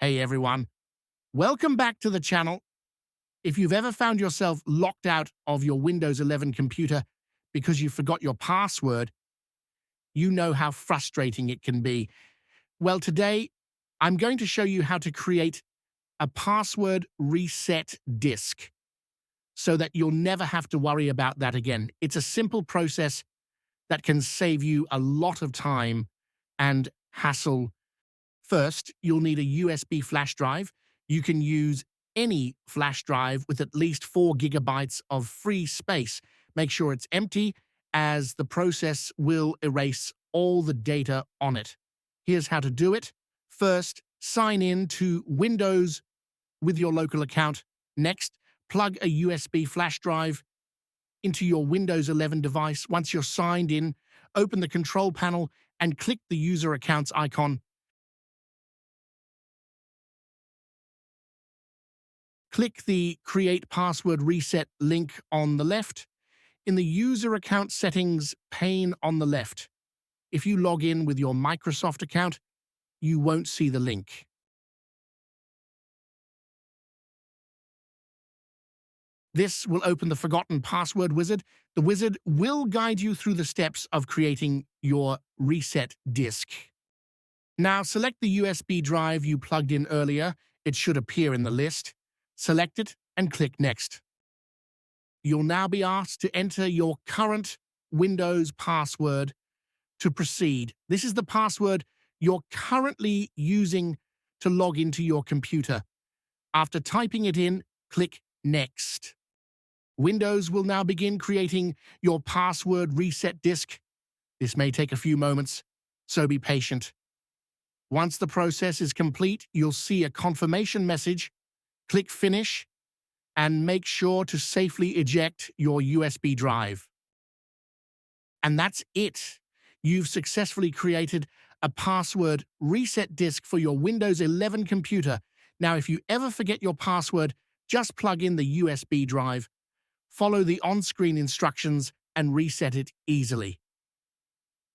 Hey everyone, welcome back to the channel. If you've ever found yourself locked out of your Windows 11 computer because you forgot your password, you know how frustrating it can be. Well, today I'm going to show you how to create a password reset disk so that you'll never have to worry about that again. It's a simple process that can save you a lot of time and hassle. First, you'll need a USB flash drive. You can use any flash drive with at least 4 gigabytes of free space. Make sure it's empty, as the process will erase all the data on it. Here's how to do it. First, sign in to Windows with your local account. Next, plug a USB flash drive into your Windows 11 device. Once you're signed in, open the control panel and click the user accounts icon. Click the Create Password Reset link on the left in the User Account Settings pane on the left. If you log in with your Microsoft account, you won't see the link. This will open the Forgotten Password wizard. The wizard will guide you through the steps of creating your reset disk. Now select the USB drive you plugged in earlier. It should appear in the list. Select it and click Next. You'll now be asked to enter your current Windows password to proceed. This is the password you're currently using to log into your computer. After typing it in, click Next. Windows will now begin creating your password reset disk. This may take a few moments, so be patient. Once the process is complete, you'll see a confirmation message. Click Finish and make sure to safely eject your USB drive. And that's it. You've successfully created a password reset disk for your Windows 11 computer. Now, if you ever forget your password, just plug in the USB drive, follow the on-screen instructions, and reset it easily.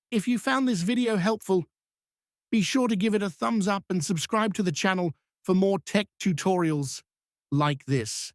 If you found this video helpful, be sure to give it a thumbs up and subscribe to the channel for more tech tutorials like this.